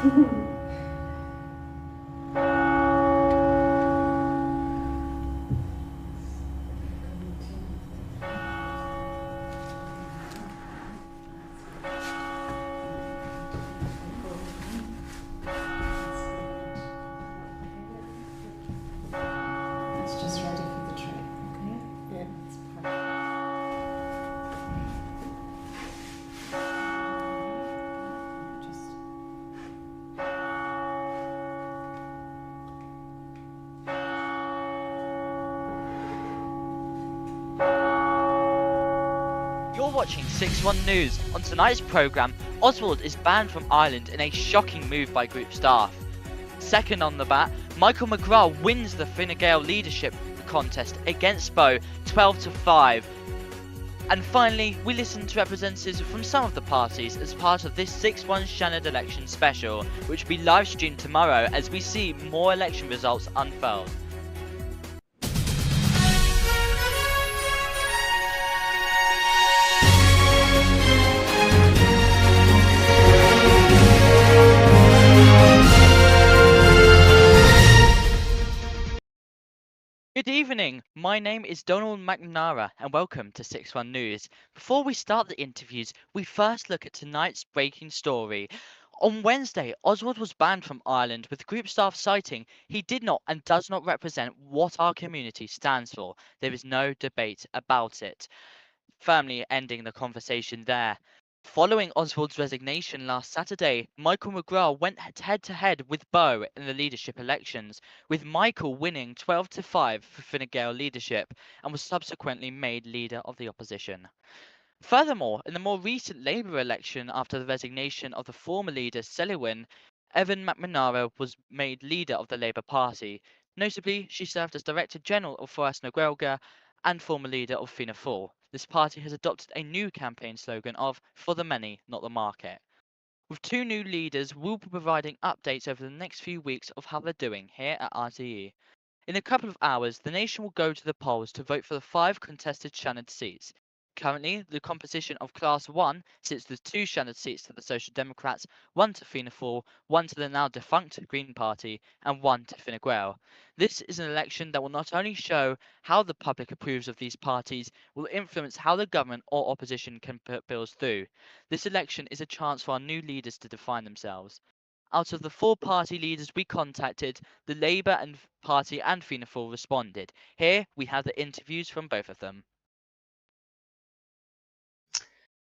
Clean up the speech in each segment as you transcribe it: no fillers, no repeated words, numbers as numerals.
It's just ready for the trip, okay? Yeah. That's perfect. Just You're watching 6-1 News. On tonight's programme, Oswald is banned from Ireland in a shocking move by group staff. Second on the bat, Michael McGrath wins the Fine Gael leadership contest against Bow 12-5. And finally, we listen to representatives from some of the parties as part of this 6-1 Seanad election special, which will be live streamed tomorrow as we see more election results unfold. Good evening, my name is Donald McNamara and welcome to 6-1 News. Before we start the interviews, we first look at tonight's breaking story. On Wednesday, Oswald was banned from Ireland with group staff citing he did not and does not represent what our community stands for. There is no debate about it. Firmly ending the conversation there. Following Oswald's resignation last Saturday, Michael McGrath went head to head with Bow in the leadership elections, with Michael winning 12-5 for Fine Gael leadership and was subsequently made leader of the opposition. Furthermore, in the more recent Labour election after the resignation of the former leader Selwyn, Evan McNamara was made leader of the Labour Party. Notably, she served as Director General of Fóras na Gaeilge and former leader of Fianna Fáil. This party has adopted a new campaign slogan of "For the many, not the market." With two new leaders, we'll be providing updates over the next few weeks of how they're doing here at RTE. In a couple of hours, the nation will go to the polls to vote for the 5 contested Seanad seats. Currently, the composition of Class 1 sits with 2 Seanad seats to the Social Democrats, 1 to Fianna Fáil, 1 to the now defunct Green Party, and 1 to Fine Gael. This is an election that will not only show how the public approves of these parties, will influence how the government or opposition can put bills through. This election is a chance for our new leaders to define themselves. Out of the 4 party leaders we contacted, the Labour Party and Fianna Fáil responded. Here we have the interviews from both of them.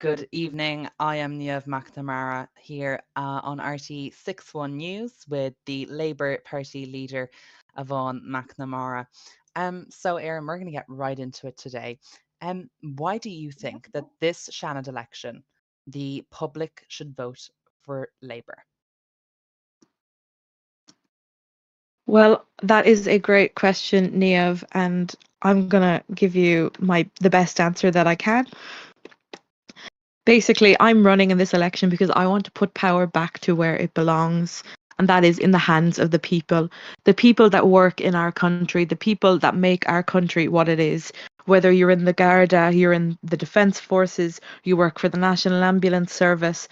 Good evening. I am Niamh McNamara here on RT 6-1 News with the Labour Party leader, Yvonne McNamara. So, Erin, we're going to get right into it today. Why do you think that this Seanad election, the public should vote for Labour? Well, that is a great question, Niamh, and I'm gonna give you the best answer that I can. Basically, I'm running in this election because I want to put power back to where it belongs, and that is in the hands of the people that work in our country, the people that make our country what it is. Whether you're in the Garda, you're in the Defence Forces, you work for the National Ambulance Service,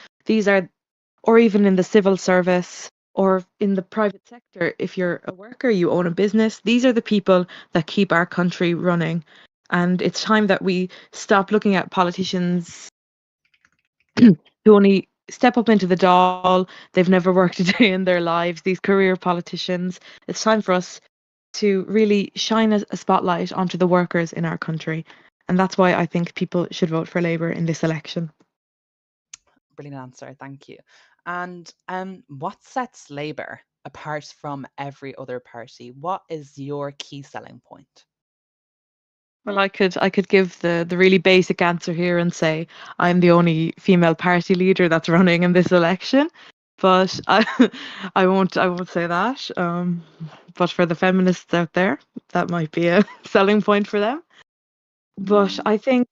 or even in the civil service, or in the private sector, if you're a worker, you own a business, these are the people that keep our country running. And it's time that we stop looking at politicians who only step up into the doll. They've never worked a day in their lives, these career politicians. It's time for us to really shine a spotlight onto the workers in our country. And that's why I think people should vote for Labour in this election. Brilliant answer, thank you. And what sets Labour apart from every other party? What is your key selling point? Well, I could give the really basic answer here and say I'm the only female party leader that's running in this election, but I won't say that. But for the feminists out there, that might be a selling point for them. But I think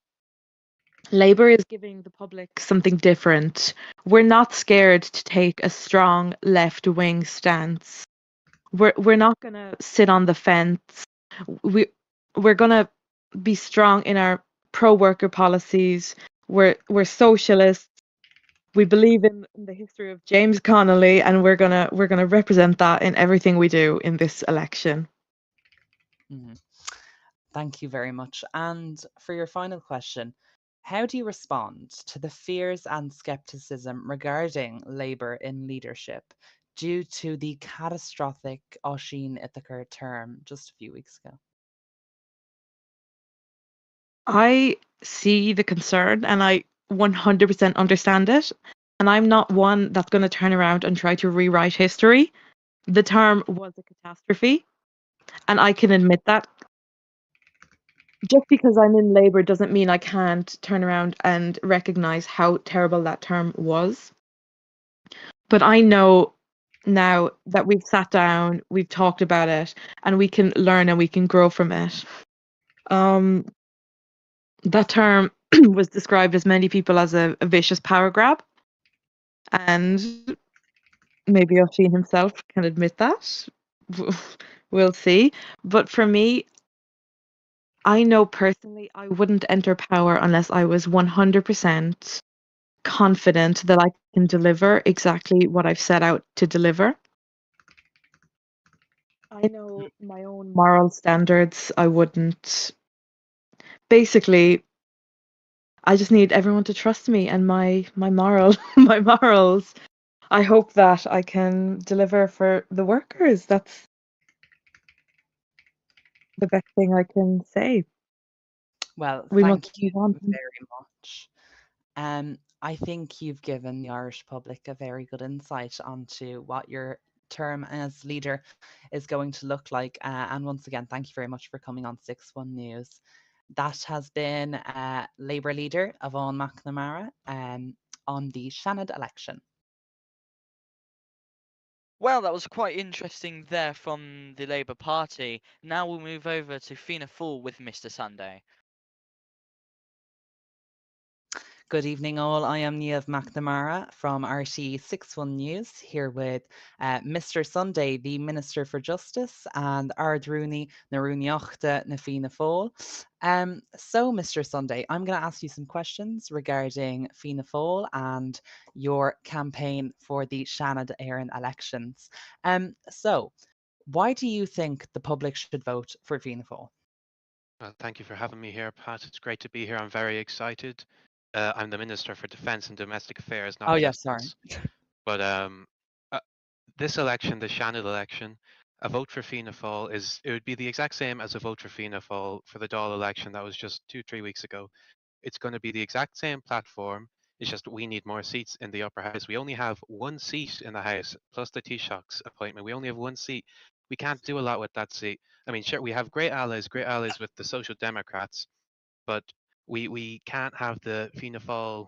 Labour is giving the public something different. We're not scared to take a strong left-wing stance. We're not gonna sit on the fence. We're gonna be strong in our pro-worker policies. We're socialists. We believe in the history of James Connolly, and we're gonna represent that in everything we do in this election. Mhm. Thank you very much. And for your final question, how do you respond to the fears and skepticism regarding Labour in leadership due to the catastrophic Oisin Ithaca term just a few weeks ago? I see the concern and I 100% understand it. And I'm not one that's going to turn around and try to rewrite history. The term was a catastrophe, and I can admit that. Just because I'm in Labour doesn't mean I can't turn around and recognise how terrible that term was. But I know now that we've sat down, we've talked about it, and we can learn and we can grow from it. That term was described as many people as a vicious power grab, and maybe Oisin himself can admit that. We'll see. But for me, I know personally I wouldn't enter power unless I was 100% confident that I can deliver exactly what I've set out to deliver. I know my own moral standards. I wouldn't. Basically, I just need everyone to trust me and my moral my morals. I hope that I can deliver for the workers. That's the best thing I can say. Well, We must thank you move on. very much. I think you've given the Irish public a very good insight onto what your term as leader is going to look like. And once again, thank you very much for coming on 6-1 News. That has been Labour leader Yvonne McNamara on the Seanad election. Well, that was quite interesting there from the Labour Party. Now we'll move over to Fianna Fáil with Mr. Sunday. Good evening, all. I am Niamh McNamara from RT 6-1 News, here with Mr. Sunday, the Minister for Justice, and Ard Rooney, na Rúneachta na Fianna Fáil. So, Mr. Sunday, I'm going to ask you some questions regarding Fianna Fáil and your campaign for the Seanad Éireann elections. So, why do you think the public should vote for Fianna Fáil? Well, thank you for having me here, Pat. It's great to be here. I'm very excited. I'm the Minister for Defence and Domestic Affairs, not Oh, yes, sorry. justice. But uh, this election, the Seanad election, a vote for Fianna Fáil it would be the exact same as a vote for Fianna Fáil for the Dáil election that was just 2-3 weeks ago. It's going to be the exact same platform. It's just we need more seats in the upper house. We only have one seat in the house, plus the Taoiseach's appointment. We only have one seat. We can't do a lot with that seat. I mean, sure, we have great allies with the Social Democrats, but we can't have the Fianna Fáil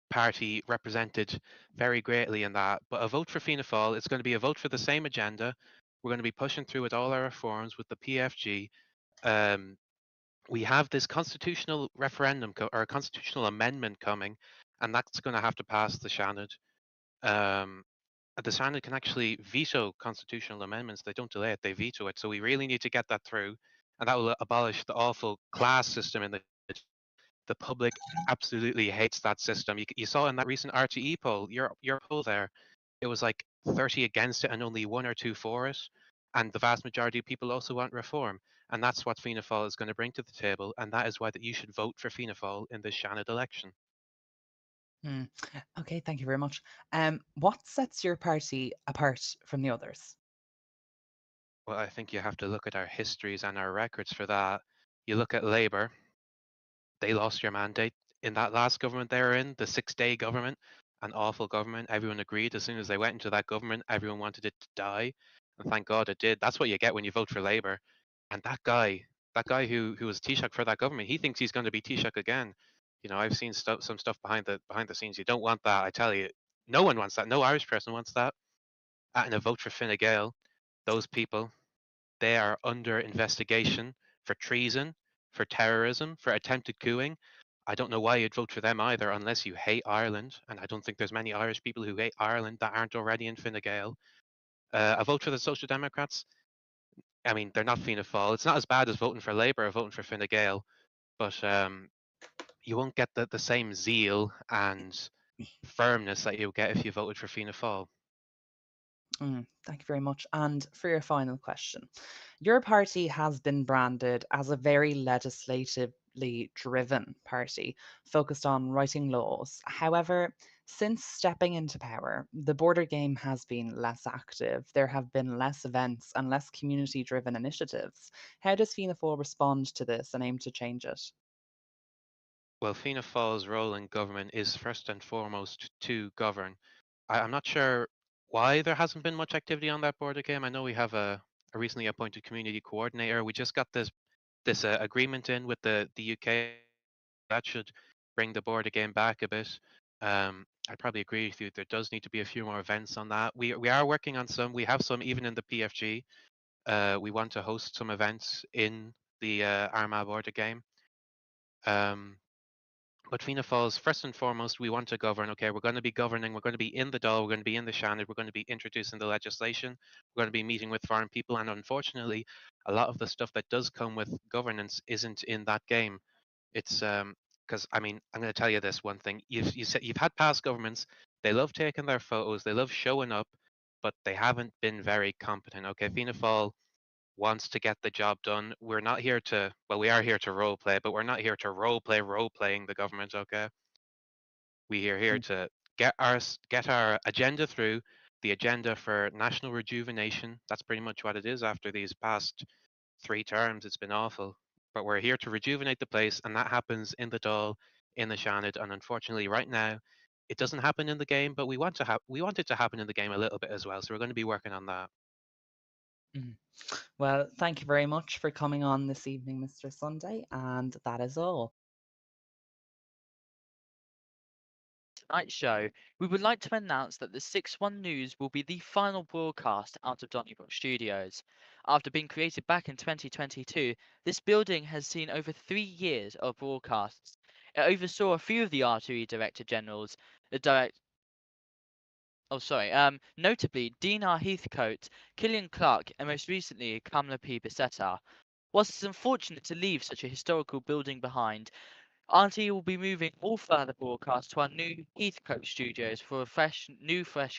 party represented very greatly in that. But a vote for Fianna Fáil, it's going to be a vote for the same agenda. We're going to be pushing through with all our reforms with the PFG. We have this constitutional referendum or a constitutional amendment coming, and that's going to have to pass the Seanad. The Seanad can actually veto constitutional amendments. They don't delay it; they veto it. So we really need to get that through, and that will abolish the awful class system in the public absolutely hates that system. You saw in that recent RTE poll, your poll there, it was like 30 against it and only 1 or 2 for it. And the vast majority of people also want reform. And that's what Fianna Fáil is going to bring to the table. And that is why that you should vote for Fianna Fáil in this Seanad election. Okay, thank you very much. What sets your party apart from the others? Well, I think you have to look at our histories and our records for that. You look at Labour, they lost your mandate in that last government they were in, the 6-day government, an awful government. Everyone agreed as soon as they went into that government, everyone wanted it to die. And thank God it did. That's what you get when you vote for Labour. And that guy who was Taoiseach for that government, he thinks he's going to be Taoiseach again. You know, I've seen some stuff behind the scenes. You don't want that. I tell you, no one wants that. No Irish person wants that. And a vote for Fine Gael, those people, they are under investigation for treason, for terrorism, for attempted coupping. I don't know why you'd vote for them either, unless you hate Ireland. And I don't think there's many Irish people who hate Ireland that aren't already in Fine Gael. A vote for the Social Democrats. I mean, they're not Fianna Fáil. It's not as bad as voting for Labour or voting for Fine Gael, but you won't get the same zeal and firmness that you'll get if you voted for Fianna Fáil. Thank you very much. And for your final question, your party has been branded as a very legislatively driven party focused on writing laws. However, since stepping into power, the border game has been less active. There have been less events and less community driven initiatives. How does Fianna Fáil respond to this and aim to change it? Well, Fianna Fáil's role in government is first and foremost to govern. I'm not sure why there hasn't been much activity on that border game. I know we have a recently appointed community coordinator. We just got this agreement in with the UK that should bring the border game back a bit. I'd probably agree with you. There does need to be a few more events on that. We are working on some. We have some even in the PFG. We want to host some events in the Armagh border game. But Fianna Fáil's, first and foremost, we want to govern. Okay, we're going to be governing. We're going to be in the Dáil. We're going to be in the Seanad. We're going to be introducing the legislation. We're going to be meeting with foreign people. And unfortunately, a lot of the stuff that does come with governance isn't in that game. It's because I mean, I'm going to tell you this one thing. You've had past governments. They love taking their photos. They love showing up, but they haven't been very competent. Okay, Fianna Fáil wants to get the job done. We're not here to, well, we are here to role play, but we're not here to role playing the government. Okay, we are here to get our agenda through. The agenda for national rejuvenation. That's pretty much what it is. After these past 3 terms, it's been awful. But we're here to rejuvenate the place, and that happens in the Dáil, in the Seanad, and unfortunately, right now, it doesn't happen in the game. But we want it to happen in the game a little bit as well. So we're going to be working on that. Mhm. Well, thank you very much for coming on this evening, Mr. Sunday, and that is all. Tonight's show, we would like to announce that the 6-1 News will be the final broadcast out of Donnybrook Studios. After being created back in 2022, this building has seen over 3 years of broadcasts. It oversaw a few of the RTE Director Generals, the direct notably Dean R. Heathcote, Killian Clark, and most recently Kamala P. Bissetta. Whilst it's unfortunate to leave such a historical building behind, RTE will be moving all further broadcasts to our new Heathcote studios for a fresh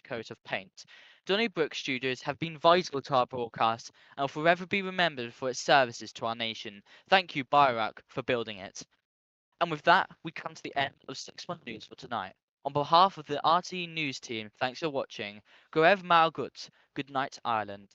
coat of paint. Donnybrook Studios have been vital to our broadcast and will forever be remembered for its services to our nation. Thank you, Birack, for building it. And with that, we come to the end of 6-1 News for tonight. On behalf of the RTE News team, thanks for watching. Gorev Malgut. Good night, Ireland.